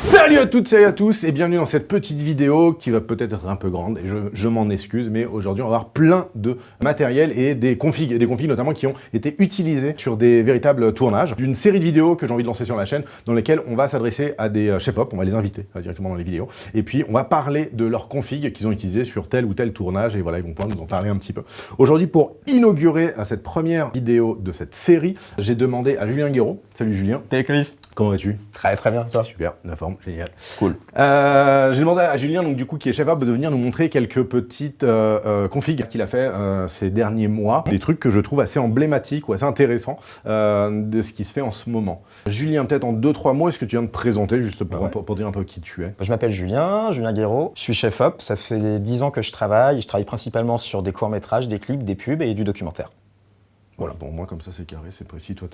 Salut à toutes, salut à tous et bienvenue dans cette petite vidéo qui va peut-être être un peu grande et je m'en excuse, mais aujourd'hui on va avoir plein de matériel et des configs notamment qui ont été utilisés sur des véritables tournages d'une série de vidéos que j'ai envie de lancer sur la chaîne dans lesquelles on va s'adresser à des chefs-op, on va les inviter directement dans les vidéos et puis on va parler de leurs configs qu'ils ont utilisés sur tel ou tel tournage et voilà, ils vont pouvoir nous en parler un petit peu. Aujourd'hui, pour inaugurer cette première vidéo de cette série, j'ai demandé à Julien Guéraud. Salut Julien. Salut Chris. Comment vas-tu? Très très bien, toi. Super, la forme, génial. Cool. J'ai demandé à Julien, donc du coup, qui est chef-op, de venir nous montrer quelques petites configs qu'il a fait ces derniers mois. Des trucs que je trouve assez emblématiques ou assez intéressants de ce qui se fait en ce moment. Julien, peut-être en 2-3 mots, est-ce que tu viens de te présenter juste pour dire un peu qui tu es? Je m'appelle Julien Guéraud. Je suis chef-op. Ça fait 10 ans que je travaille. Je travaille principalement sur des courts-métrages, des clips, des pubs et du documentaire. Voilà, pour moi, comme ça, c'est carré, c'est précis. Toi,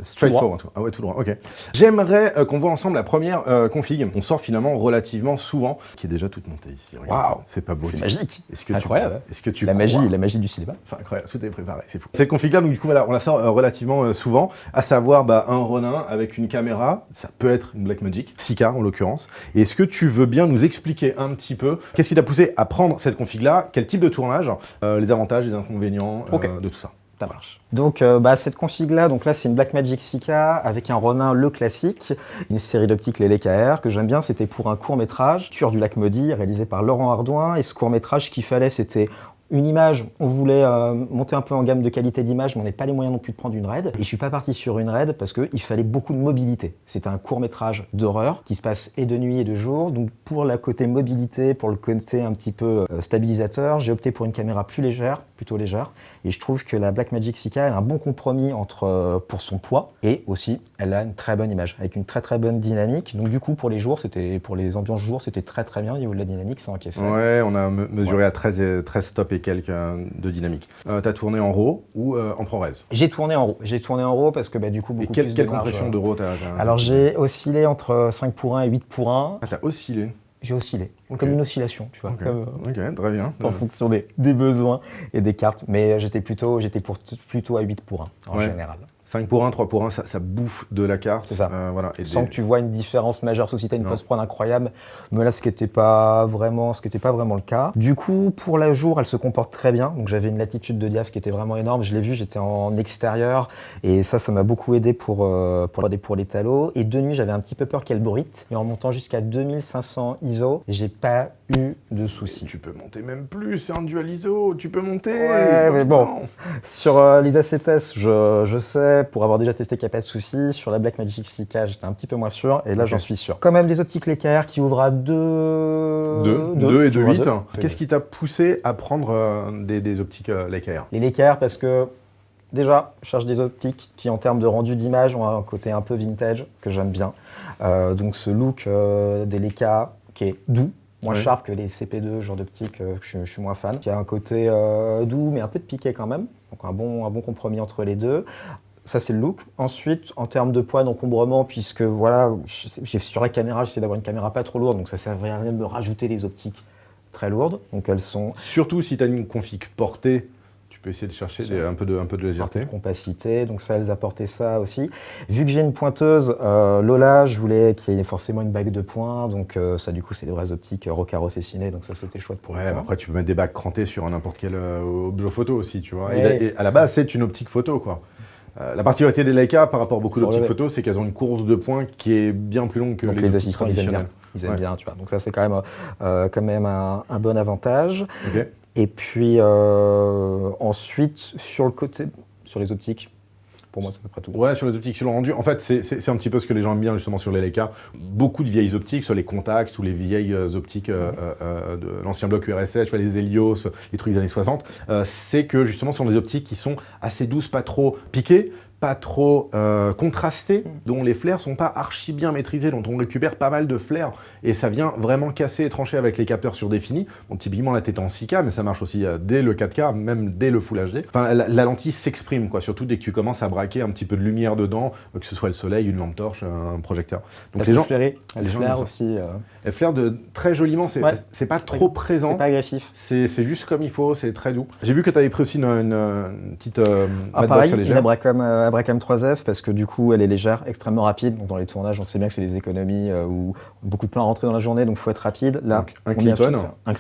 straightforward, toi. Ah ouais, tout droit, ok. J'aimerais qu'on voit ensemble la première config. On sort finalement relativement souvent, qui est déjà toute montée ici. Waouh, c'est pas beau. C'est magique. Incroyable. Est-ce que tu la magie du cinéma. C'est incroyable, tout est préparé, c'est fou. Cette config-là, donc du coup, voilà, on la sort relativement souvent, à savoir un Ronin avec une caméra, ça peut être une Blackmagic 6K en l'occurrence. Et est-ce que tu veux bien nous expliquer un petit peu qu'est-ce qui t'a poussé à prendre cette config-là, quel type de tournage, les avantages, les inconvénients de tout ça? Ça marche. Donc cette config-là, c'est une Blackmagic 6K avec un Ronin le classique, une série d'optiques les LKR que j'aime bien. C'était pour un court-métrage, Tueur du lac maudit, réalisé par Laurent Ardouin. Et ce court-métrage, ce qu'il fallait, c'était une image. On voulait monter un peu en gamme de qualité d'image, mais on n'a pas les moyens non plus de prendre une RAID. Et je suis pas parti sur une RAID parce qu'il fallait beaucoup de mobilité. C'était un court-métrage d'horreur qui se passe et de nuit et de jour. Donc pour le côté mobilité, pour le côté un petit peu stabilisateur, j'ai opté pour une caméra plus légère, plutôt légère. Et je trouve que la Blackmagic 6K, elle a un bon compromis pour son poids et aussi, elle a une très bonne image, avec une très très bonne dynamique. Donc du coup, pour les ambiances jour, c'était très très bien au niveau de la dynamique, ça encaissait. Ouais, on a mesuré à 13 stops et quelques de dynamique. T'as tourné en RAW ou en ProRes? J'ai tourné en RAW parce que du coup, beaucoup plus de quelle compression de RAW t'as? Alors j'ai oscillé entre 5:1 et 8:1. Ah, t'as oscillé? J'ai oscillé, comme une oscillation, tu vois. Ok, très bien. En fonction des besoins et des cartes. Mais j'étais plutôt à 8:1 en général. 5:1, 3:1, ça bouffe de la carte. C'est ça. Voilà. Sans que tu vois une différence majeure. Sauf si tu as une post-prod incroyable. Mais là, ce qui n'était pas vraiment le cas. Du coup, pour la jour, elle se comporte très bien. Donc j'avais une latitude de diaph qui était vraiment énorme. Je l'ai vu, j'étais en extérieur. Et ça m'a beaucoup aidé pour l'étalo. Et de nuit, j'avais un petit peu peur qu'elle bruite. Et en montant jusqu'à 2500 ISO, j'ai pas eu de soucis. Tu peux monter même plus, c'est un dual ISO. Tu peux monter. Ouais, mais bon. Sur les A7S, je sais. Pour avoir déjà testé qu'il n'y a pas de souci. Sur la Blackmagic 6K, j'étais un petit peu moins sûr. Et là, j'en suis sûr. Quand même des optiques LKR qui ouvrent à 2 et 2.8. Qu'est-ce qui t'a poussé à prendre des optiques LKR? Les LKR parce que, déjà, je cherche des optiques qui, en termes de rendu d'image, ont un côté un peu vintage que j'aime bien. Donc ce look des Leica qui est doux, moins sharp que les CP2, genre d'optique, je suis moins fan. Qui a un côté doux, mais un peu de piqué quand même. Donc un bon compromis entre les deux. Ça, c'est le look. Ensuite, en termes de poids d'encombrement, puisque voilà, sur la caméra, j'essaie d'avoir une caméra pas trop lourde, donc ça sert à rien de me rajouter des optiques très lourdes. Donc elles sont... Surtout si tu as une config portée, tu peux essayer de chercher un peu de légèreté. Un peu de compacité, donc ça, elles apportaient ça aussi. Vu que j'ai une pointeuse, Lola, je voulais qu'il y ait forcément une bague de pointe, donc ça, du coup, c'est des vraies optiques Rocaro Cessiné, donc ça, c'était chouette pour moi. Après, tu peux mettre des bagues crantées sur n'importe quel objet photo aussi, tu vois. Et à la base, c'est une optique photo, quoi. La particularité des Leica par rapport à beaucoup d'optiques photos, c'est qu'elles ont une course de pointe qui est bien plus longue que les assistants, ils aiment bien, tu vois. Donc ça, c'est quand même un bon avantage. Okay. Et puis ensuite, sur les optiques, pour moi, c'est à peu près tout. Ouais, sur les optiques, sur le rendu, en fait, c'est un petit peu ce que les gens aiment bien justement sur les Leica. Beaucoup de vieilles optiques, sur les Contax ou les vieilles optiques de l'ancien bloc URSS, les Helios, les trucs des années 60, c'est que justement, ce sont des optiques qui sont assez douces, pas trop piquées, pas trop contrastées, dont les flares sont pas archi bien maîtrisés, dont on récupère pas mal de flares et ça vient vraiment casser et trancher avec les capteurs surdéfinis. Bon, typiquement là t'es en 6K, mais ça marche aussi dès le 4K, même dès le Full HD. Enfin, la lentille s'exprime, quoi, surtout dès que tu commences à braquer un petit peu de lumière dedans, que ce soit le soleil, une lampe torche, un projecteur. Donc les gens, elle flaire aussi. Elle flaire très joliment, c'est pas trop présent. C'est pas agressif. C'est juste comme il faut, c'est très doux. J'ai vu que tu avais pris aussi une petite pareil, une Abracom Bracam 3F parce que du coup elle est légère, extrêmement rapide. Donc dans les tournages, on sait bien que c'est des économies où beaucoup de plans à rentrer dans la journée, donc il faut être rapide. Là, Donc, un on met clip-on. un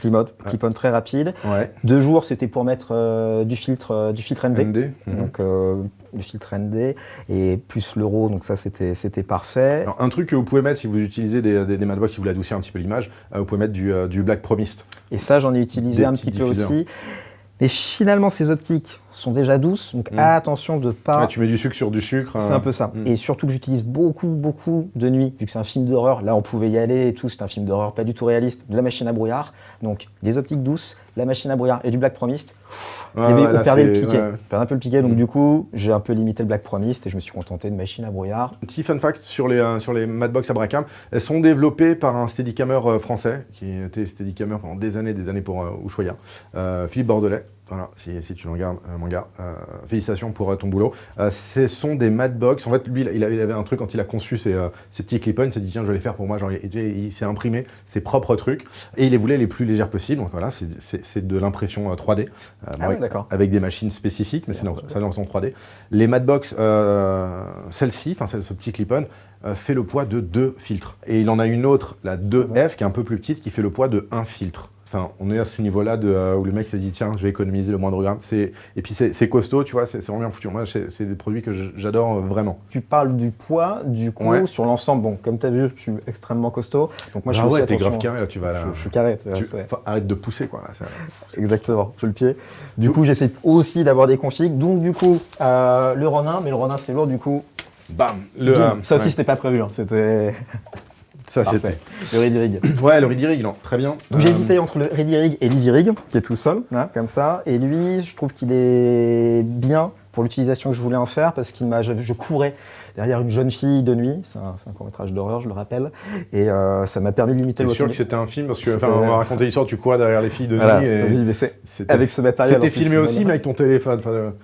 clip-on très rapide. Ouais. 2 jours, c'était pour mettre du filtre ND. ND. Donc du filtre ND et plus l'euro, donc ça c'était parfait. Alors, un truc que vous pouvez mettre si vous utilisez des Madbox, si vous voulez adoucir un petit peu l'image, vous pouvez mettre du Black Promised. Et ça, j'en ai utilisé Des un petits petit peu diffuseurs. aussi. Mais finalement, ces optiques sont déjà douces, donc attention de pas... Ouais, tu mets du sucre sur du sucre. C'est un peu ça. Et surtout que j'utilise beaucoup de nuit, vu que c'est un film d'horreur. Là, on pouvait y aller et tout, c'est un film d'horreur pas du tout réaliste, de la machine à brouillard. Donc, des optiques douces, la machine à brouillard et du Black Promised. On perdait le piqué. On perdait un peu le piqué, donc du coup, j'ai un peu limité le Black Promised et je me suis contenté de machine à brouillard. Petit fun fact sur les Madbox Abracam, elles sont développées par un steadicammer français qui était steadicammer pendant des années pour Ushuaïa, Philippe Bordelais. Voilà, si tu le regardes, mon gars, félicitations pour ton boulot. Ce sont des Madbox. En fait, lui, il avait un truc quand il a conçu ces petits clip-on. Il s'est dit, tiens, je vais les faire pour moi. Genre, il s'est imprimé ses propres trucs et il les voulait les plus légères possibles. Donc voilà, c'est de l'impression 3D. Avec des machines spécifiques, mais c'est en 3D. Les Madbox, celle-ci, enfin ce petit clip-on, fait le poids de 2 filtres. Et il en a une autre, la 2F, qui est un peu plus petite, qui fait le poids de 1 filtre. Enfin, on est à ce niveau-là où le mec s'est dit tiens, je vais économiser le moindre gramme. Et puis c'est costaud, tu vois, c'est vraiment bien foutu. Moi, c'est des produits que j'adore vraiment. Tu parles du poids, du coup, sur l'ensemble. Bon, comme tu as vu, je suis extrêmement costaud. Donc moi, je fais aussi attention. T'es grave carré là, tu vas là. Je suis carré. Arrête de pousser quoi. Là, exactement, je le pied. Du coup, j'essaie aussi d'avoir des configs. Donc du coup, le Ronin, mais le Ronin c'est lourd, du coup. Bam. Ça aussi, c'était pas prévu. Hein. C'était. Ça, c'était le Ready Rig. Ouais, le Ready Rig, non, très bien. Donc j'ai hésité entre le Ready Rig et l'Easy Rig, qui est tout seul, hein, comme ça. Et lui, je trouve qu'il est bien pour l'utilisation que je voulais en faire, parce que je courais derrière une jeune fille de nuit. C'est un court-métrage d'horreur, je le rappelle. Et ça m'a permis de limiter le walking. C'est sûr que c'était un film, parce que on va raconter l'histoire, tu courais derrière les filles de nuit. Et mais avec ce matériel. C'était filmé aussi, mais avec ton téléphone.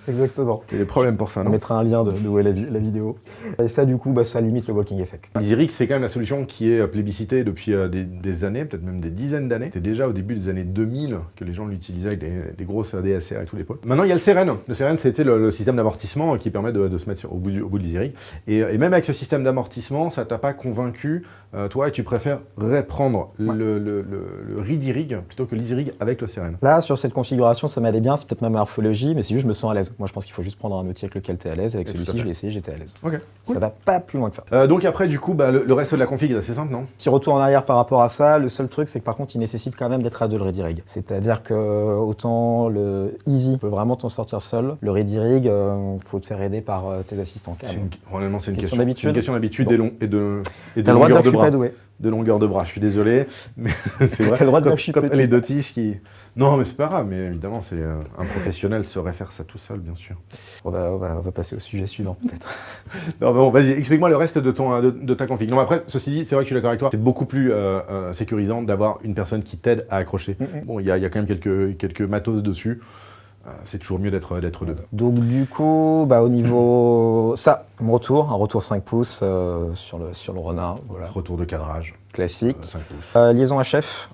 Exactement. Il y a des problèmes pour ça, non? On mettra un lien de où est la vidéo. Et ça, du coup, ça limite le walking effect. L'Easy Rig, c'est quand même la solution qui est plébiscitée depuis des années, peut-être même des dizaines d'années. C'était déjà au début des années 2000 que les gens l'utilisaient avec des grosses DSR et tout l'épaule. Maintenant, il y a le Seren. Le Seren, c'était le système d'amortissement qui permet de se mettre au bout de l'Easy Rig. Et même avec ce système d'amortissement, ça t'a pas convaincu, toi, et tu préfères reprendre le Ready Rig plutôt que l'Easy Rig avec le Seren. Là, sur cette configuration, ça m'allait bien. C'est peut-être ma morphologie, mais c'est juste je me sens à l'aise. Moi, je pense qu'il faut juste prendre un outil avec lequel tu es à l'aise. Avec celui-ci, je l'ai essayé, j'étais à l'aise. Ok. Ça va pas plus loin que ça. Donc après, du coup, le reste de la config est assez simple, non? Petit retour en arrière par rapport à ça. Le seul truc, c'est que par contre, il nécessite quand même d'être à 2 le Ready Rig. C'est-à-dire que autant le Easy peut vraiment t'en sortir seul, le Ready Rig, faut te faire aider par tes assistants. Honnêtement, c'est une question d'habitude. C'est une question d'habitude et de longueur de bras. De longueur de bras, je suis désolé, mais c'est vrai. T'as le droit de dire que je suis quand petit. les deux tiges qui... Non, mais c'est pas grave, mais évidemment, c'est un professionnel saurait faire ça tout seul, bien sûr. On va passer au sujet suivant, peut-être. Non, bon, vas-y, explique-moi le reste de ta config. Non, mais après, ceci dit, c'est vrai que je suis d'accord avec toi. C'est beaucoup plus sécurisant d'avoir une personne qui t'aide à accrocher. Bon, il y a quand même quelques matos dessus. C'est toujours mieux d'être deux. Donc du coup, au niveau... Ça, un retour 5 pouces sur le Ronin. Voilà. Retour de cadrage. Classique. 5 pouces. Liaison HF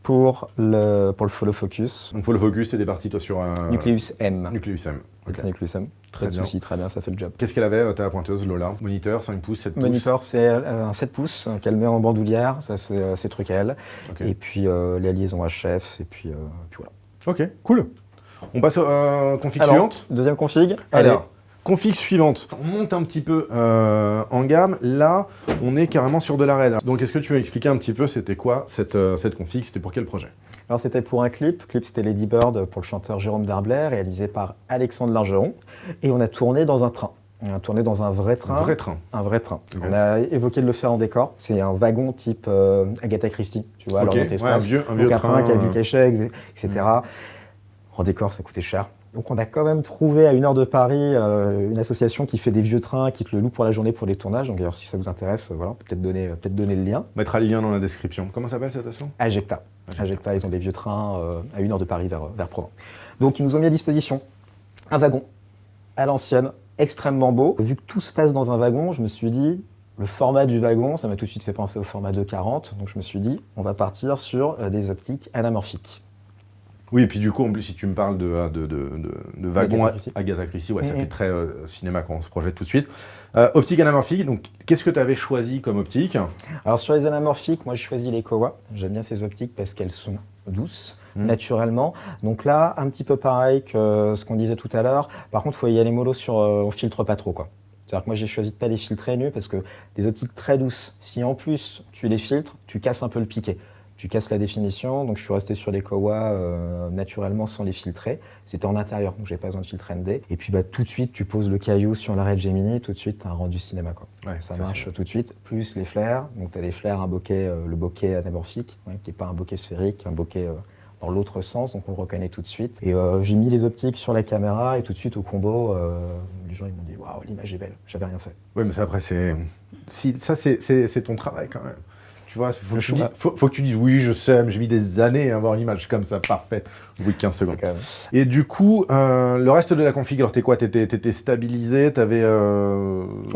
pour le follow focus. Donc follow focus, c'est des parties toi sur un... Nucleus M. Nucleus M. Okay. Nucleus M. Pas de souci, très bien, ça fait le job. Qu'est-ce qu'elle avait, ta pointeuse Lola? Moniteur, 5 pouces, 7 pouces? Moniteur, c'est un 7 pouces qu'elle met en bandoulière, ça c'est truc à elle. Okay. Et puis la liaison HF, et puis voilà. Ok, cool. On passe à config suivante. Deuxième config. Alors, config suivante. On monte un petit peu en gamme. Là, on est carrément sur de la RAID. Donc, est-ce que tu peux m'expliquer un petit peu, c'était quoi cette config? C'était pour quel projet? Alors, c'était pour un clip. Le clip, c'était Lady Bird pour le chanteur Jérôme Darblay, réalisé par Alexandre Lingeron. Et on a tourné dans un train. On a tourné dans un vrai train. Un vrai train. Un vrai train. Okay. On a évoqué de le faire en décor. C'est un wagon type Agatha Christie, tu vois, okay. alors un vieux train qui a du cachet, etc. En décor, ça coûtait cher. Donc on a quand même trouvé à 1 heure de Paris une association qui fait des vieux trains, qui te le loue pour la journée pour les tournages. Donc d'ailleurs, si ça vous intéresse, voilà, peut-être donner le lien. On mettra le lien dans la description. Comment s'appelle cette association? Ajecta, ils ont des vieux trains à 1 heure de Paris vers Provence. Donc ils nous ont mis à disposition un wagon à l'ancienne, extrêmement beau. Vu que tout se passe dans un wagon, je me suis dit, le format du wagon, ça m'a tout de suite fait penser au format 240. Donc je me suis dit, on va partir sur des optiques anamorphiques. Oui, et puis du coup, en plus, si tu me parles de wagon Agatha Christie. ouais, ça fait très cinéma quand on se projette tout de suite. Optique anamorphique, donc qu'est-ce que tu avais choisi comme optique? Alors sur les anamorphiques, moi je choisis les Kowa. J'aime bien ces optiques parce qu'elles sont douces, naturellement. Donc là, un petit peu pareil que ce qu'on disait tout à l'heure. Par contre, il faut y aller mollo sur, on filtre pas trop, quoi. C'est-à-dire que moi j'ai choisi de pas les filtrer nus parce que des optiques très douces, si en plus tu les filtres, tu casses un peu le piqué. Tu casses la définition, donc je suis resté sur les Kowa naturellement sans les filtrer. C'était en intérieur, donc j'ai pas besoin de filtre ND. Et puis tout de suite, tu poses le caillou sur l'arrêt de Gemini, tout de suite, tu as un rendu cinéma, quoi. Ouais, ça marche tout de suite. Plus les flares, donc tu as des flares, un bokeh, le bokeh anamorphique, qui n'est pas un bokeh sphérique, un bokeh dans l'autre sens, donc on le reconnaît tout de suite. Et j'ai mis les optiques sur la caméra et tout de suite au combo, les gens ils m'ont dit waouh, l'image est belle, j'avais rien fait. Oui, mais ça, après, c'est ton travail quand même. Tu vois, faut que tu dises oui, je sais, mais je vis des années à avoir une image comme ça, parfaite, au bout de 15 secondes. Et du coup, le reste de la config, alors t'es quoi? T'étais stabilisé, t'avais...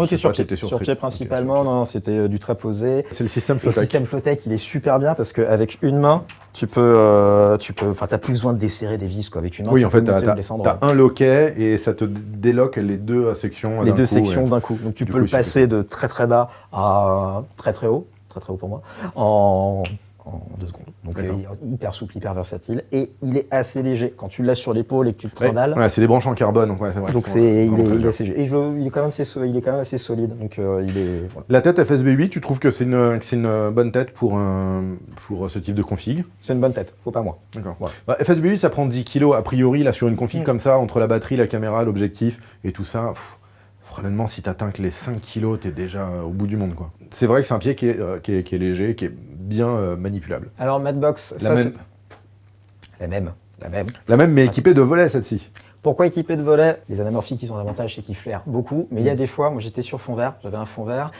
t'es sur pied principalement, okay, non, c'était du tréposé. C'est le système Flowtech. Le système Flowtech, il est super bien parce qu'avec une main, t'as plus besoin de desserrer des vis, quoi. Avec une main, oui, en fait, t'as un loquet et ça te déloque les deux sections les deux sections d'un coup. Donc tu peux le passer de très très bas à très très haut. Très haut pour moi, en 2 secondes. Donc hyper souple, hyper versatile. Et il est assez léger. Quand tu l'as sur l'épaule et que tu te trimballes. Ouais, c'est des branches en carbone. Donc, c'est vrai, donc il est assez léger. Et il est quand même assez solide. Donc, voilà. La tête FSB8, tu trouves que c'est une bonne tête pour ce type de config? C'est une bonne tête, faut pas moins. D'accord. Voilà. FSB8, ça prend 10 kg a priori là, sur une config comme ça, entre la batterie, la caméra, l'objectif et tout ça. Honnêtement, si tu atteins que les 5 kilos, tu es déjà au bout du monde, quoi. C'est vrai que c'est un pied qui est léger, qui est bien manipulable. Alors, Madbox, c'est la même. La même, mais équipée de volets, celle-ci. Pourquoi équipée de volets? Les anamorphiques, ils ont l'avantage, c'est qu'ils flairent beaucoup. Mais il y a des fois, moi j'étais sur fond vert, j'avais un fond vert,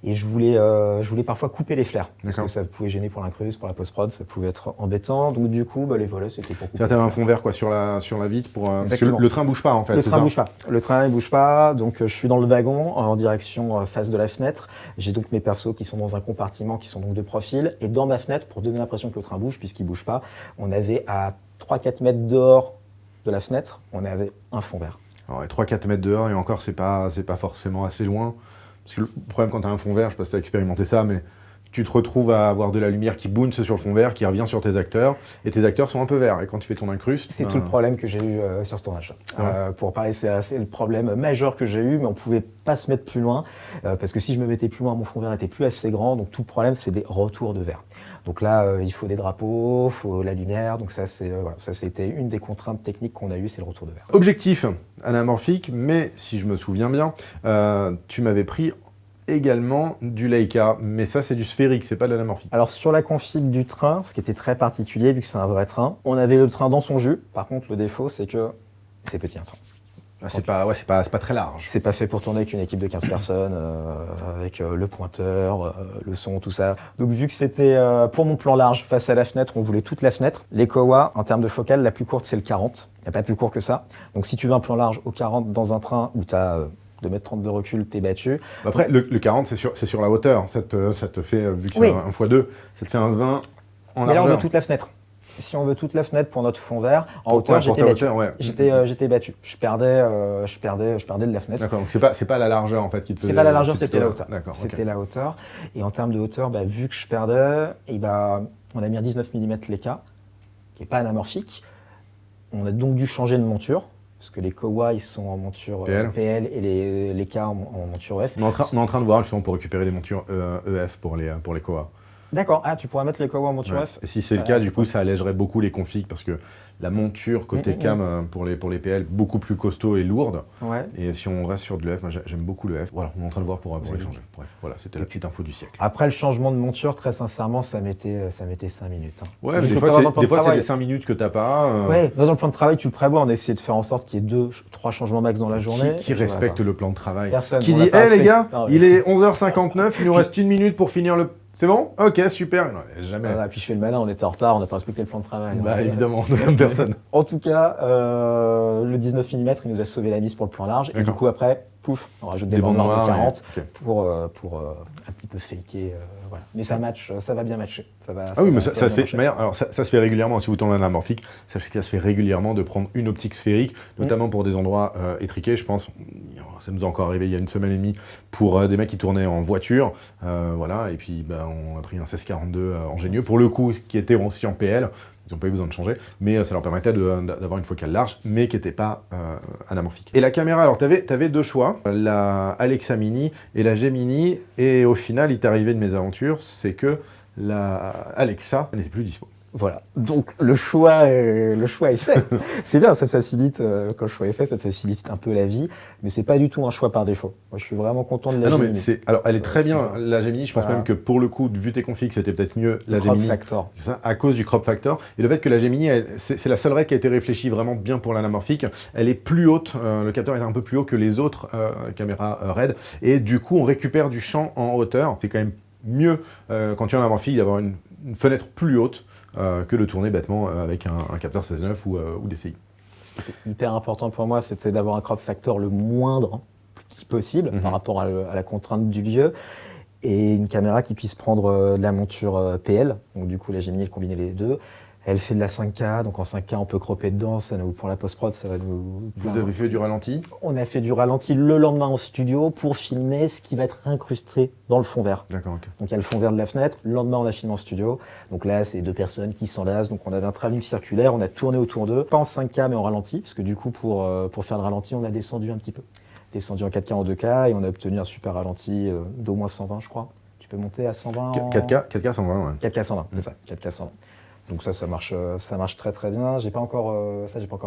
et je voulais parfois couper les flares. Parce que ça pouvait gêner pour l'incruse, pour la post-prod, ça pouvait être embêtant. Donc du coup, les volets, c'était pour couper. Tu avais un fond vert quoi, sur la vitre pour. Parce que le train bouge pas en fait. Le train bouge pas. Le train ne bouge pas. Donc je suis dans le wagon en direction face de la fenêtre. J'ai donc mes persos qui sont dans un compartiment, qui sont donc de profil. Et dans ma fenêtre, pour donner l'impression que le train bouge, puisqu'il bouge pas, on avait à 3-4 mètres dehors de la fenêtre, on avait un fond vert. Alors, 3-4 mètres dehors, et encore, c'est pas forcément assez loin. Parce que le problème quand tu as un fond vert, je sais pas si tu as expérimenté ça, mais tu te retrouves à avoir de la lumière qui bounce sur le fond vert, qui revient sur tes acteurs, et tes acteurs sont un peu verts. Et quand tu fais ton incruste... C'est tout le problème que j'ai eu sur ce tournage. Pour parler, c'est le problème majeur que j'ai eu, mais on pouvait pas se mettre plus loin, parce que si je me mettais plus loin, mon fond vert était plus assez grand, donc tout le problème, c'est des retours de verre. Donc là, il faut des drapeaux, il faut la lumière, donc ça c'était une des contraintes techniques qu'on a eues, c'est le retour de verre. Objectif anamorphique, mais si je me souviens bien, tu m'avais pris également du Leica, mais ça c'est du sphérique, c'est pas de l'anamorphique. Alors sur la config du train, ce qui était très particulier vu que c'est un vrai train, on avait le train dans son jus. Par contre le défaut c'est que c'est petit un train. C'est pas très large. C'est pas fait pour tourner avec une équipe de 15 personnes, avec le pointeur, le son, tout ça. Donc vu que c'était pour mon plan large face à la fenêtre, on voulait toute la fenêtre. Les Kowa, en termes de focale, la plus courte c'est le 40. Il n'y a pas plus court que ça. Donc si tu veux un plan large au 40 dans un train où tu as 2,30 m de recul, t'es battu. Après, le 40, c'est sur la hauteur. Ça te fait, vu que c'est un x2, ça te fait un 20 en largeur. Mais là, on veut toute la fenêtre. Si on veut toute la fenêtre pour notre fond vert, en hauteur, j'étais battu. J'étais battu. Je perdais de la fenêtre. D'accord, donc c'est pas la largeur en fait qui te faisait... C'est pas la largeur, c'était la hauteur. D'accord. C'était la hauteur. Et en termes de hauteur, vu que je perdais, on a mis un 19 mm Leica, qui n'est pas anamorphique. On a donc dû changer de monture. Parce que les Kowa, ils sont en monture PL et les Leica en monture EF. On est en train de voir justement pour récupérer les montures EF pour les Kowa. D'accord, tu pourrais mettre les Kowa en monture EF. Et si c'est le cas, du coup, ça allégerait beaucoup les configs parce que la monture côté cam pour les PL, beaucoup plus costaud et lourde. Ouais. Et si on reste sur de l'EF, moi j'aime beaucoup l'EF. Voilà, on est en train de voir pour échanger. Bref, voilà, c'était la petite info du siècle. Après le changement de monture, très sincèrement, ça mettait 5 minutes. Ouais, mais des fois c'est des 5 minutes que t'as pas. Ouais, dans le plan de travail, tu le prévois, on essaie de faire en sorte qu'il y ait 2-3 changements max dans la journée. Qui respecte le plan de travail? Personne. Qui dit, les gars, il est 11h59, il nous reste 1 minute pour finir le... C'est bon? Ok, super. Non, jamais. Voilà, puis je fais le malin, on était en retard, on n'a pas respecté le plan de travail. Évidemment, personne. En tout cas, le 19 mm, il nous a sauvé la mise pour le plan large. Et du coup, après, pouf, on rajoute des Des bandes bandes noires de noires, 40 ok. pour un petit peu faker. Voilà. Mais ça match, ça va bien matcher. Ah oui, mais ça se fait. Alors ça se fait régulièrement. Si vous tournez un anamorphique, sachez que ça se fait régulièrement de prendre une optique sphérique, notamment pour des endroits étriqués. Je pense, ça nous est encore arrivé il y a une semaine et demie pour des mecs qui tournaient en voiture, voilà. Et puis on a pris un 1642 ingénieux pour le coup, qui était aussi en PL. Ils n'ont pas eu besoin de changer, mais ça leur permettait d'avoir une focale large, mais qui n'était pas anamorphique. Et la caméra, alors tu avais deux choix, la Alexa Mini et la G Mini, et au final, il t'est arrivé une mésaventure, c'est que la Alexa n'était plus dispo. Voilà. Donc le choix est fait. C'est bien, ça te facilite, quand le choix est fait, ça te facilite un peu la vie, mais c'est pas du tout un choix par défaut. Moi, je suis vraiment content de la non, Gemini. mais alors, elle est très bien, la Gemini. Je pense même que pour le coup, vu tes configs, c'était peut-être mieux la Crop Gemini. factor. Ça, à cause du crop factor. Et le fait que la Gemini, c'est la seule règle qui a été réfléchie vraiment bien pour l'anamorphique. Elle est plus haute, le capteur est un peu plus haut que les autres caméras RED. Et du coup, on récupère du champ en hauteur. C'est quand même mieux quand tu es en anamorphique d'avoir une fenêtre plus haute que de tourner bêtement avec un capteur 16-9 ou DCI. Ce qui était hyper important pour moi, c'était d'avoir un crop factor le moindre petit possible par rapport à la contrainte du lieu, et une caméra qui puisse prendre de la monture PL. Donc du coup, la Gemini, elle combinait les deux. Elle fait de la 5K, donc en 5K, on peut cropper dedans. Ça nous, pour la post-prod, ça va nous... Vous avez fait du ralenti? On a fait du ralenti le lendemain en studio pour filmer ce qui va être incrusté dans le fond vert. D'accord, ok. Donc il y a le fond vert de la fenêtre. Le lendemain, on a filmé en studio. Donc là, c'est deux personnes qui s'enlacent. Donc on avait un travelling circulaire. On a tourné autour d'eux, pas en 5K, mais en ralenti, parce que du coup, pour faire le ralenti, on a descendu un petit peu. Descendu en 4K, en 2K, et on a obtenu un super ralenti d'au moins 120, je crois. Tu peux monter à 120 4K 120, ouais. 4K 120, c'est ça, 4K 120. Donc ça marche très très bien. J'ai pas encore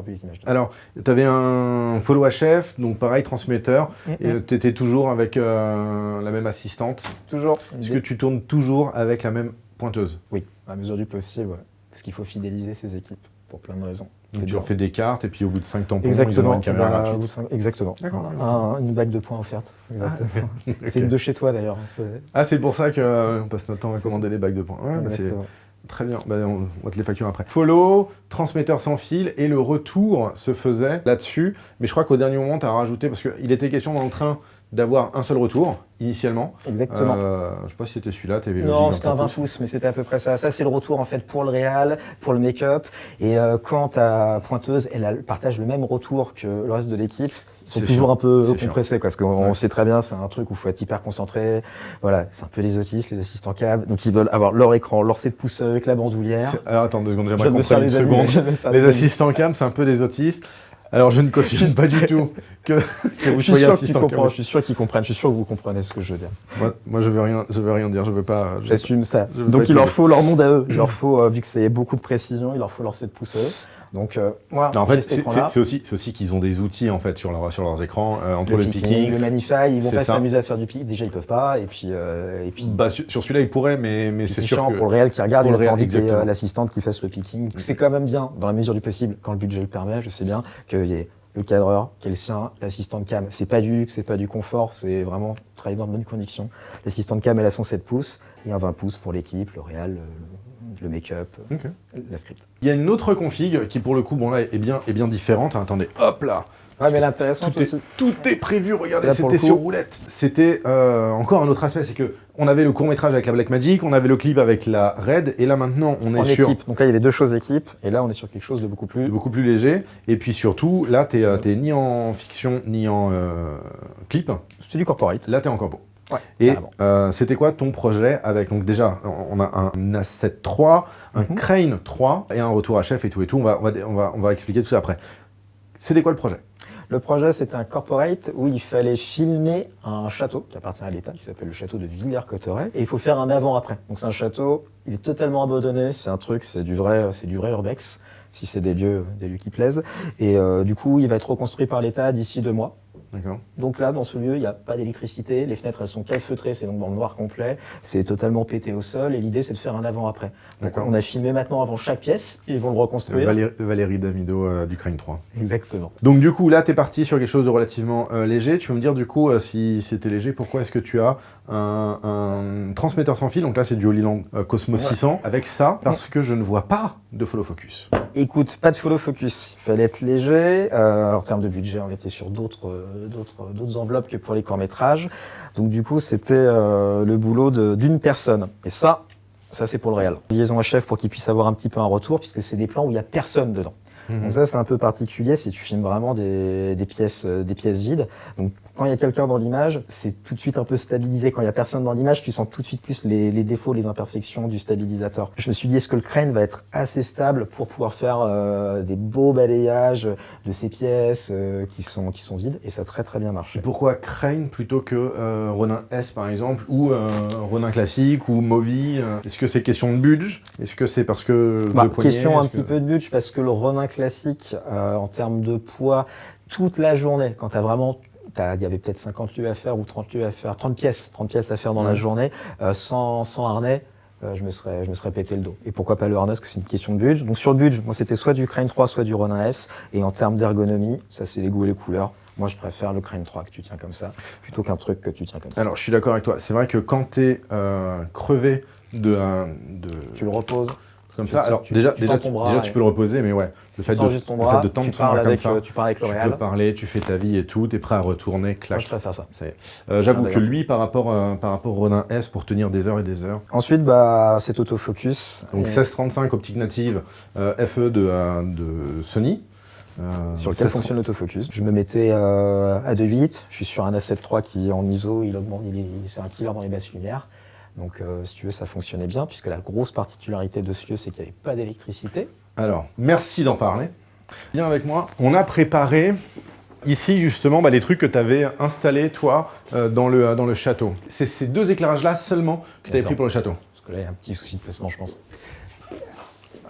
vu les images. Alors, tu avais un follow HF, donc pareil, transmetteur, et tu étais toujours avec la même assistante. Toujours. Est-ce que tu tournes toujours avec la même pointeuse? Oui, à mesure du possible, ouais. Parce qu'il faut fidéliser ses équipes, pour plein de raisons. Donc tu refais des cartes, et puis au bout de 5 tampons, exactement, ils ont une caméra gratuite. Exactement. Une bague de points offerte. Exactement. Ah, c'est une de chez toi d'ailleurs. Ah, c'est pour ça qu'on passe notre temps à commander les bagues de points. Ouais, c'est très bien, on va te les facturer après. Follow, transmetteur sans fil, et le retour se faisait là-dessus. Mais je crois qu'au dernier moment, tu as rajouté, parce qu'il était question dans le train d'avoir un seul retour, initialement. Exactement. Je sais pas si c'était celui-là, tu avais le Non, c'était un 20 pouces, mais c'était à peu près ça. Ça, c'est le retour en fait pour le réal, pour le make-up. Et quand ta pointeuse, elle partage le même retour que le reste de l'équipe, ils sont toujours un peu compressés, parce qu'on sait très bien, c'est un truc où il faut être hyper concentré. Voilà, c'est un peu les autistes, les assistants cam, donc ils veulent avoir leur écran, leur 7 pouces avec la bandoulière. Alors attends 2 secondes, j'aimerais comprendre une seconde. Les assistants cam, c'est un peu des autistes. Alors je ne cautionne pas du tout que vous soyez assistant cam. Je suis sûr qu'ils comprennent, je suis sûr que vous comprenez ce que je veux dire. Moi je veux rien dire, je veux pas... J'assume ça. Donc il leur faut leur monde à eux, il leur faut, vu que c'est beaucoup de précision, il leur faut leur 7 pouces à eux. Donc moi, en fait, c'est aussi qu'ils ont des outils en fait sur leurs écrans, entre le picking, le Manify, ils vont pas s'amuser à faire du picking. Déjà, ils peuvent pas, et puis. Bah, sur celui-là, ils pourraient, mais c'est sûr chiant que pour le réel qui regarde, il a pas envie qu'il y ait exactement. l'assistante qui fasse le picking. C'est quand même bien, dans la mesure du possible, quand le budget le permet. Je sais bien qu'il y ait le cadreur qui est le sien, l'assistante cam. C'est pas du luxe, c'est pas du confort, c'est vraiment travailler dans de bonnes conditions. L'assistante cam, elle a son 7 pouces et un 20 pouces pour l'équipe, le réel. Le make-up, la script. Il y a une autre config qui, pour le coup, bon là, est bien différente. Attendez, hop là. Ouais, mais l'intéressant aussi. Tout est prévu. Regardez, c'était sur roulette. C'était encore un autre aspect, c'est que on avait le court-métrage avec la Blackmagic, on avait le clip avec la Red, et là maintenant on est sur équipe. Donc là il y avait deux choses équipe, et là on est sur quelque chose de beaucoup plus léger. Et puis surtout, là t'es ni en fiction ni en clip. C'est du corporate. Là t'es en corpo. Ouais, et c'était quoi ton projet avec, donc déjà on a un A7 III, un Crane 3 et un retour HF et tout. On va expliquer tout ça après. C'était quoi le projet? Le projet, c'était un corporate où il fallait filmer un château qui appartient à l'État, qui s'appelle le château de Villers-Cotterêts. Et il faut faire un avant-après. Donc c'est un château, il est totalement abandonné, c'est du vrai urbex, si c'est des lieux qui plaisent. Et du coup, il va être reconstruit par l'État d'ici 2 mois. D'accord. Donc là, dans ce lieu, il n'y a pas d'électricité, les fenêtres, elles sont calfeutrées, c'est donc dans le noir complet, c'est totalement pété au sol, et l'idée, c'est de faire un avant-après. Donc on a filmé maintenant avant chaque pièce, et ils vont le reconstruire. Valérie Damido du Crane 3. Exactement. Donc du coup, là, tu es parti sur quelque chose de relativement léger. Tu veux me dire, du coup, si c'était léger, pourquoi est-ce que tu as un transmetteur sans fil? Donc là, c'est du Holyland Cosmos 600. Avec ça, parce que je ne vois pas de follow focus. Écoute, pas de follow focus. Il fallait être léger. En termes de budget, on était sur d'autres d'autres enveloppes que pour les courts-métrages. Donc du coup, c'était le boulot d'une personne. Et ça c'est pour le réel. Liaison à chef pour qu'il puisse avoir un petit peu un retour, puisque c'est des plans où il n'y a personne dedans. Donc ça, c'est un peu particulier si tu filmes vraiment des pièces vides. Donc quand il y a quelqu'un dans l'image, c'est tout de suite un peu stabilisé. Quand il y a personne dans l'image, tu sens tout de suite plus les défauts, les imperfections du stabilisateur. Je me suis dit, est-ce que le crane va être assez stable pour pouvoir faire des beaux balayages de ces pièces qui sont vides, et ça a très très bien marché. Et pourquoi Crane plutôt que Ronin S par exemple, ou Ronin classique, ou Movi Est-ce que c'est question de budget? Est-ce que c'est parce que de poignée, question un petit peu de budget, parce que le Ronin classique, en termes de poids, toute la journée, quand tu as vraiment... Il y avait peut-être 50 lieues à faire ou 30 lieues à faire, 30 pièces à faire dans la journée, sans harnais, je me serais pété le dos. Et pourquoi pas le harnais, parce que c'est une question de budget. Donc sur le budget, moi c'était soit du Crane 3, soit du Ronin S. Et en termes d'ergonomie, ça c'est les goûts et les couleurs. Moi je préfère le Crane 3 que tu tiens comme ça, plutôt qu'un truc que tu tiens comme ça. Alors je suis d'accord avec toi, c'est vrai que quand tu es crevé Tu le reposes. Comme ça, alors déjà tu peux le reposer, mais ouais, le fait de tendre son bras comme ça, tu parles avec L'Oréal. Tu peux parler, tu fais ta vie et tout, t'es prêt à retourner, clac. Moi, je préfère ça. J'avoue que lui, par rapport au Ronin S, pour tenir des heures et des heures. Ensuite, c'est autofocus. Donc 1635 optique native FE de Sony. Sur lequel fonctionne l'autofocus. Je me mettais à 2.8, je suis sur un A7 III qui en ISO, c'est un killer dans les basses lumières. Donc, si tu veux, ça fonctionnait bien, puisque la grosse particularité de ce lieu, c'est qu'il n'y avait pas d'électricité. Alors, merci d'en parler. Viens avec moi. On a préparé ici, justement, les trucs que tu avais installés, toi, dans le château. C'est ces deux éclairages-là seulement que tu avais pris pour le château. Parce que là, il y a un petit souci de placement, je pense.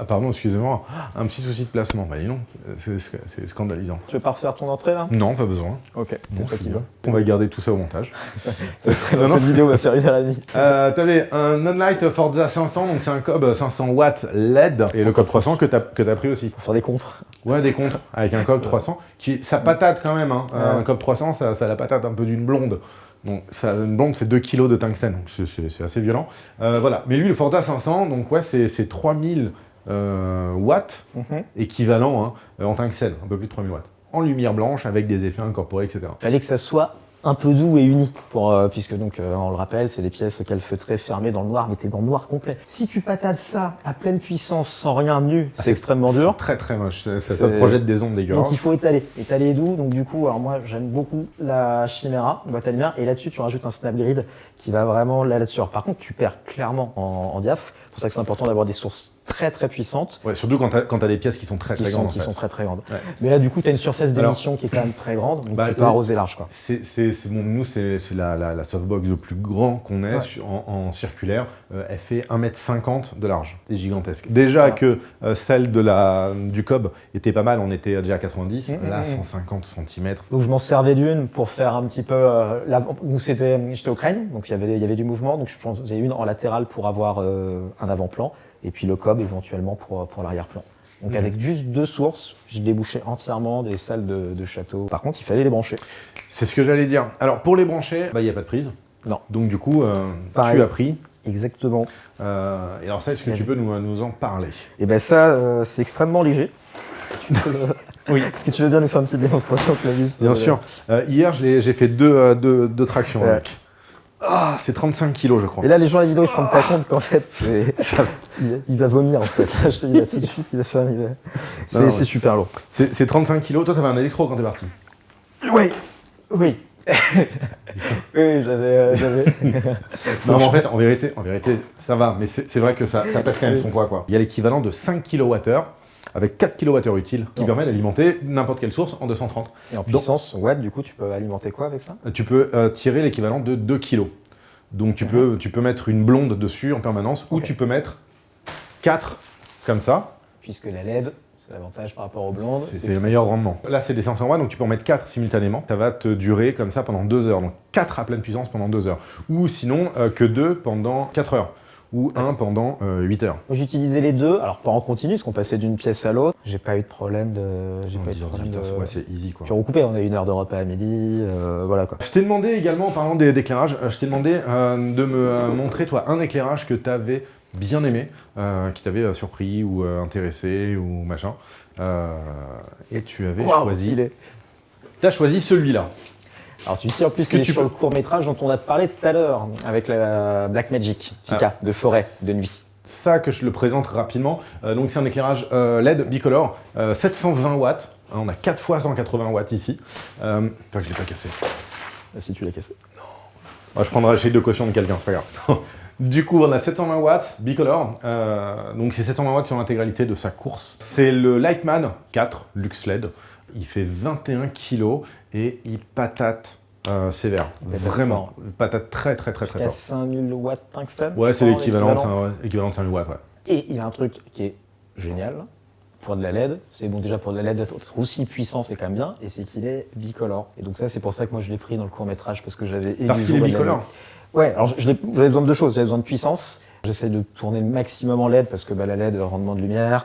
Ah pardon, excusez-moi, un petit souci de placement. Bah dis non, c'est scandalisant. Tu veux pas refaire ton entrée là? Non, pas besoin. Ok, c'est toi qui veux. On va garder tout ça au montage. Cette vidéo va faire 1h30. T'avais un Nonlight Forza 500, donc c'est un cob 500 watts LED, et le cob 300 que t'as pris aussi. Pour faire des contres. Ouais, des contres, avec un cob 300, ça patate quand même, hein. Un cob 300, ça la patate un peu d'une blonde. Donc une blonde, c'est 2 kg de tungstène, donc c'est assez violent. Voilà, mais lui, le Forza 500, donc ouais, c'est 3000 watts, équivalent en tungstène, un peu plus de 3000 watts. En lumière blanche, avec des effets incorporés, etc. Il fallait que ça soit un peu doux et uni, puisque donc, on le rappelle, c'est des pièces calfeutrées, fermées dans le noir, mais t'es dans le noir complet. Si tu patates ça à pleine puissance, sans rien nu, c'est extrêmement dur. Très très moche, ça projette des ondes dégueulasses. Donc il faut étaler doux. Donc du coup, alors moi j'aime beaucoup la Chimera, boîte à lumière, et là-dessus tu rajoutes un Snapgrid qui va vraiment là-dessus. Par contre, tu perds clairement en diaph. C'est pour ça que c'est important d'avoir des sources très très puissantes. Ouais, surtout quand t'as des pièces qui sont très grandes. Qui sont très très grandes. Ouais. Mais là du coup, tu as une surface d'émission qui est quand même très grande, donc tu peux arroser large, quoi. Nous, c'est la softbox le plus grand qu'on ait en circulaire. Elle fait 1,50 m de large. C'est gigantesque. Déjà que celle du cob était pas mal, on était déjà à 90, là 150 cm. Donc je m'en servais d'une pour faire un petit peu... J'étais au crane, donc il y avait du mouvement, donc je faisais une en latéral pour avoir un avant-plan, et puis le cob éventuellement pour l'arrière-plan. Donc avec juste 2 sources, j'ai débouché entièrement des salles de château. Par contre, il fallait les brancher. C'est ce que j'allais dire. Alors pour les brancher, il n'y a pas de prise. Non. Donc du coup, tu as pris. Exactement. Et alors ça, est-ce que tu peux nous en parler? Et ben ça, c'est extrêmement léger. Oui. Est-ce que tu veux bien nous faire une petite démonstration, Clavis? Bien sûr. Hier, j'ai fait deux tractions avec. Ah, c'est 35 kilos, je crois. Et là, les gens à la vidéo se rendent pas compte qu'en fait, il va vomir, en fait. Là, je te dis, là, tout de suite, il va faire... C'est super lourd. C'est 35 kilos. Toi, t'avais un électro quand t'es parti? Oui. Oui, j'avais... Non, mais en vérité, ça va. Mais c'est vrai que ça pèse quand même son poids, quoi. Il y a l'équivalent de 5 kWh avec 4 kWh utiles qui permet d'alimenter n'importe quelle source en 230. Et en puissance watt, du coup, tu peux alimenter quoi avec ça? Tu peux tirer l'équivalent de 2 kg. Donc tu peux mettre une blonde dessus en permanence, ou tu peux mettre 4 comme ça. Puisque la LED, c'est l'avantage par rapport aux blondes. C'est le meilleur rendement. Là, c'est des 500 watts, donc tu peux en mettre 4 simultanément. Ça va te durer comme ça pendant 2 heures. Donc 4 à pleine puissance pendant 2 heures. Ou sinon, que 2 pendant 4 heures. Ou 1 pendant 8 heures. J'utilisais les deux, alors pas en continu, parce qu'on passait d'une pièce à l'autre. J'ai pas eu de problème de... Ouais, c'est easy, quoi. Puis on recoupait, on a 1 heure de repas à midi, voilà quoi. Je t'ai demandé également, en parlant d'éclairage, je t'ai demandé de me montrer, toi, un éclairage que tu avais bien aimé, qui t'avait surpris ou intéressé ou machin. Et tu avais choisi... T'as choisi celui-là. Alors celui-ci en plus il est sur le court-métrage dont on a parlé tout à l'heure, avec la Blackmagic Sika de forêt, de nuit. Ça que je le présente rapidement, donc c'est un éclairage LED bicolore, 720 watts, on a 4 fois 180 watts ici. Enfin que je l'ai pas cassé. Si tu l'as cassé. Non. Je prendrai chez de caution de quelqu'un, c'est pas grave. Du coup, on a 720 watts bicolore, donc c'est 720 watts sur l'intégralité de sa course. C'est le Lightman 4 Luxe LED, il fait 21 kg et il patate sévère, vraiment, patate très fort. Il y a 5000 watts tungstène. Ouais, c'est l'équivalent de 5000 watts, ouais. Et il y a un truc qui est génial, pour de la LED, c'est bon déjà pour de la LED être aussi puissant, c'est quand même bien, et c'est qu'il est bicolore. Et donc ça, c'est pour ça que moi je l'ai pris dans le court-métrage, parce que j'avais... Parce qu'il est bicolore. Ouais, alors j'avais besoin de deux choses, j'avais besoin de puissance. J'essaie de tourner le maximum en LED parce que la LED, rendement de lumière,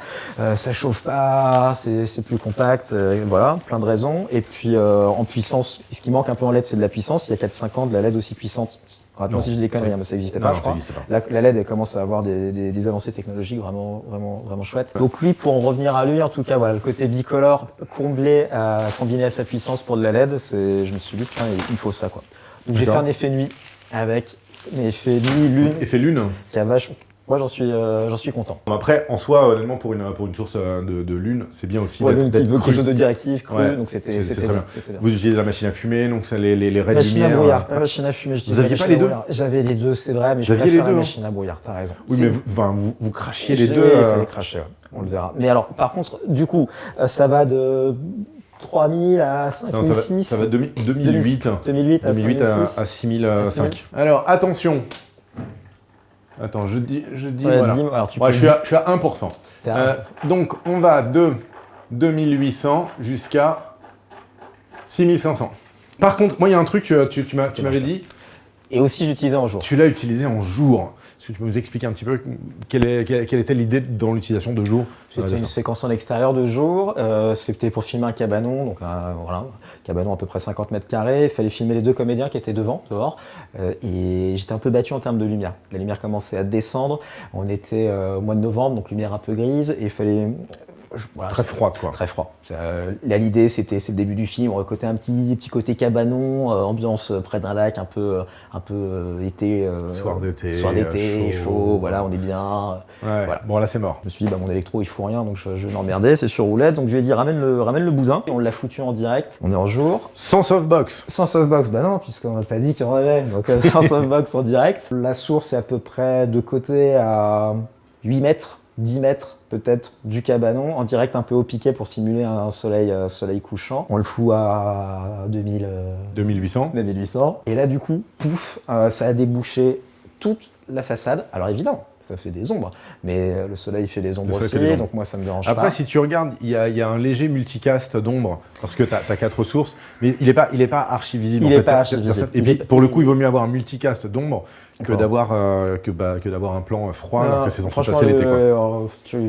ça chauffe pas, c'est plus compact, voilà, plein de raisons. Et puis en puissance, ce qui manque un peu en LED, c'est de la puissance. Il y a 4-5 ans, de la LED aussi puissante. Maintenant, si je dis des conneries, mais ça n'existait pas, je crois. La LED, elle commence à avoir des avancées technologiques vraiment chouettes. Donc lui, pour en revenir à lui, en tout cas, voilà, le côté bicolore combiné à sa puissance pour de la LED, je me suis dit, putain, il faut ça, quoi. Donc j'ai fait un effet nuit avec effet nuit-lune. Effet lune. Qui a vachement... Moi, j'en suis content. Après, en soi, honnêtement, pour une source de lune, c'est bien aussi d'être quelque chose de directif, cru, ouais, donc c'était bien. Vous utilisez la machine à fumer, donc ça, les raies de lumière. La machine à fumer, je disais. Vous n'aviez pas les deux? J'avais les deux, c'est vrai, mais je préfère la machine à brouillard, t'as raison. Oui, mais vous crachiez les deux. Il fallait cracher, ouais. On le verra. Mais alors, par contre, du coup, ça va de 3000 à 5006. Ça va de 2008 à 6005. Alors, attention. Attends, je dis ouais, voilà. Alors, je suis à 1%. Donc, on va de 2800 jusqu'à 6500. Par contre, moi, il y a un truc, tu m'avais dit. Et aussi, j'utilisais en jour. Tu l'as utilisé en jour. Est-ce que tu peux nous expliquer un petit peu quelle était l'idée dans l'utilisation de jour? C'était une séquence en extérieur de jour. C'était pour filmer un cabanon, donc voilà, un cabanon à peu près 50 mètres carrés. Il fallait filmer les deux comédiens qui étaient dehors. Et j'étais un peu battu en termes de lumière. La lumière commençait à descendre. On était au mois de novembre, donc lumière un peu grise. Et il fallait... Voilà, très froid, quoi. Très froid. L'idée, c'est le début du film. On recrutait un petit côté cabanon, ambiance près d'un lac, un peu été. Soir d'été, chaud. Voilà, on est bien. Ouais. Voilà. Bon, là, c'est mort. Je me suis dit, mon électro, il fout rien, donc je vais m'emmerder. C'est sur roulette. Donc je lui ai dit, ramène le bousin. Et on l'a foutu en direct. On est en jour. Sans softbox. Sans softbox, bah non, puisqu'on n'a pas dit qu'il y en avait. Donc sans softbox en direct. La source est à peu près de côté à 8 mètres. 10 mètres peut-être du cabanon, en direct un peu au piquet pour simuler un soleil couchant. On le fout à 2800. Et là du coup, pouf, ça a débouché toute la façade. Alors évidemment, ça fait des ombres, mais le soleil fait des ombres aussi, donc moi ça me dérange pas. Après, si tu regardes, il y a un léger multicast d'ombre, parce que tu as 4 sources, mais il est pas archi visible. Il n'est pas archi visible. Et puis, pour le coup, il vaut mieux avoir un multicast d'ombre que d'avoir un plan froid, que c'est censé passer l'été.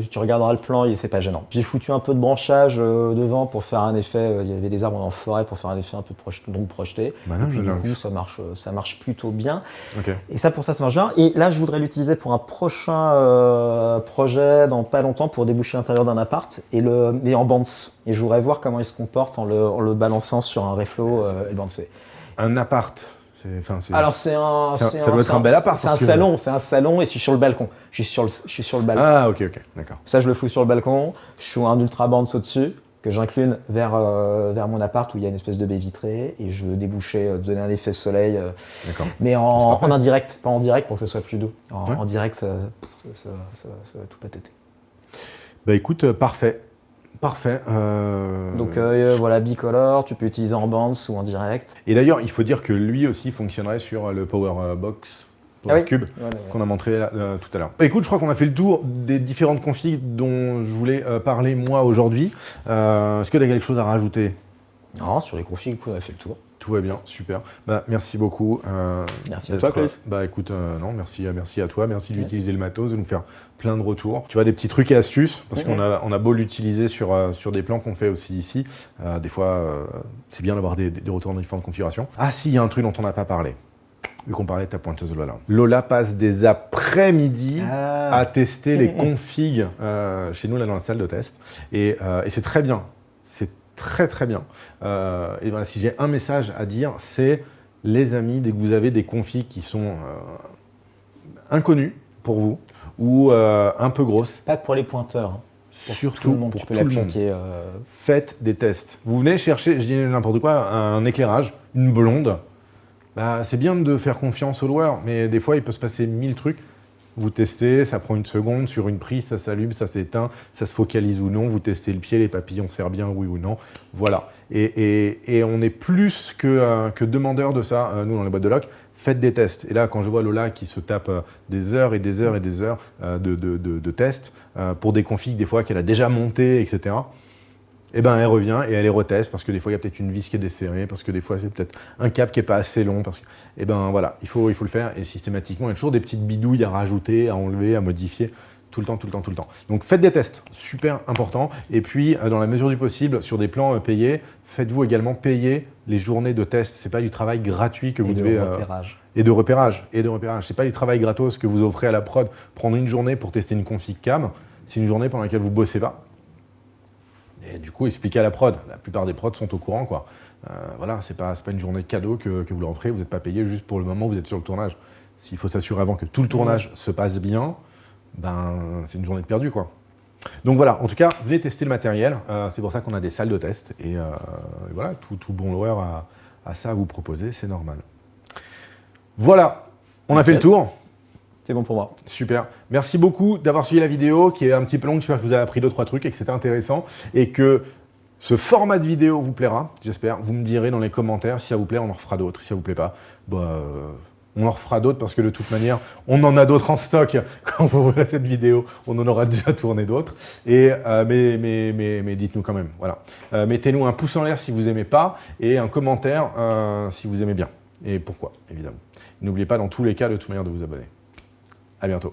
Tu regarderas le plan, c'est pas gênant. J'ai foutu un peu de branchage devant pour faire un effet, il y avait des arbres en forêt pour faire un effet un peu d'ombre projetée. Et puis du coup, ça marche plutôt bien. Okay. Et ça, pour ça marche bien. Et là, je voudrais l'utiliser pour un prochain projet dans pas longtemps pour déboucher l'intérieur d'un appart et en bandes. Et je voudrais voir comment il se comporte en le balançant sur un reflow et bancé. Un appart. Alors ça doit être un bel appart. C'est un salon et je suis sur le balcon. Je suis sur le balcon. Ah ok, d'accord. Ça je le fous sur le balcon. Je suis un ultra bands au-dessus que j'incline vers mon appart où il y a une espèce de baie vitrée et je veux déboucher, donner un effet soleil. Mais en indirect, pas en direct pour que ce soit plus doux. En direct, ça va tout patater. Bah écoute, parfait. Donc voilà, bicolore, tu peux utiliser en bands ou en direct. Et d'ailleurs, il faut dire que lui aussi fonctionnerait sur le Powerbox Cube qu'on a montré tout à l'heure. Écoute, je crois qu'on a fait le tour des différentes configs dont je voulais parler moi aujourd'hui. Est-ce que tu as quelque chose à rajouter? Non, sur les configs, on a fait le tour. Tout va bien, super. Merci beaucoup. Merci à toi, Chris. Écoute, merci à toi. Merci d'utiliser le matos, de nous faire plein de retours. Tu vois, des petits trucs et astuces, parce qu'on a beau l'utiliser sur des plans qu'on fait aussi ici. Des fois, c'est bien d'avoir des retours dans différentes configurations. Ah si, il y a un truc dont on n'a pas parlé. Vu qu'on parlait de ta pointeuse Lola. Lola passe des après-midi à tester les configs chez nous, là, dans la salle de test. Et c'est très bien. C'est très très bien. Et voilà, si j'ai un message à dire, c'est les amis, dès que vous avez des configs qui sont inconnues pour vous ou un peu grosses. Pas que pour les pointeurs. Hein. Surtout tout le monde, pour tu peux tout le monde. l'appliquer. Faites des tests. Vous venez chercher, je dis n'importe quoi, un éclairage, une blonde. Bah, c'est bien de faire confiance au loueur, mais des fois il peut se passer 1000 trucs. Vous testez, ça prend une seconde, sur une prise, ça s'allume, ça s'éteint, ça se focalise ou non, vous testez le pied, les papillons serrent bien, oui ou non. Voilà. Et on est plus que demandeurs de ça, nous, dans les boîtes de loc. Faites des tests. Et là, quand je vois Lola qui se tape des heures et des heures et des heures de tests pour des configs, des fois qu'elle a déjà monté, etc., eh ben, elle revient et elle les reteste parce que des fois, il y a peut-être une vis qui est desserrée, parce que des fois, c'est peut-être un câble qui n'est pas assez long. Parce que, eh ben, voilà, il faut le faire. Et systématiquement, il y a toujours des petites bidouilles à rajouter, à enlever, à modifier. Tout le temps. Donc faites des tests, super important. Et puis, dans la mesure du possible, sur des plans payés, faites-vous également payer les journées de test. Ce n'est pas du travail gratuit que vous devez... Et de repérage. C'est pas du travail gratos que vous offrez à la prod. Prendre une journée pour tester une config cam, c'est une journée pendant laquelle vous ne bossez pas. Et du coup, expliquez à la prod. La plupart des prods sont au courant, quoi. Voilà, c'est pas une journée de cadeau que vous leur offrez. Vous n'êtes pas payé juste pour le moment où vous êtes sur le tournage. S'il faut s'assurer avant que tout le tournage se passe bien, ben, c'est une journée de perdu, quoi. Donc voilà, en tout cas, venez tester le matériel. C'est pour ça qu'on a des salles de test. Et voilà, tout bon loueur a ça à vous proposer, c'est normal. Voilà, on a fait le tour. C'est bon pour moi. Super. Merci beaucoup d'avoir suivi la vidéo qui est un petit peu longue. J'espère que vous avez appris 2-3 trucs et que c'était intéressant et que ce format de vidéo vous plaira, j'espère. Vous me direz dans les commentaires si ça vous plaît, on en refera d'autres. Si ça vous plaît pas, on en refera d'autres parce que de toute manière, on en a d'autres en stock. Quand vous verrez cette vidéo, on en aura déjà tourné d'autres. Mais dites-nous quand même. Voilà. Mettez-nous un pouce en l'air si vous aimez pas et un commentaire si vous aimez bien. Et pourquoi, évidemment. N'oubliez pas dans tous les cas de toute manière de vous abonner. À bientôt.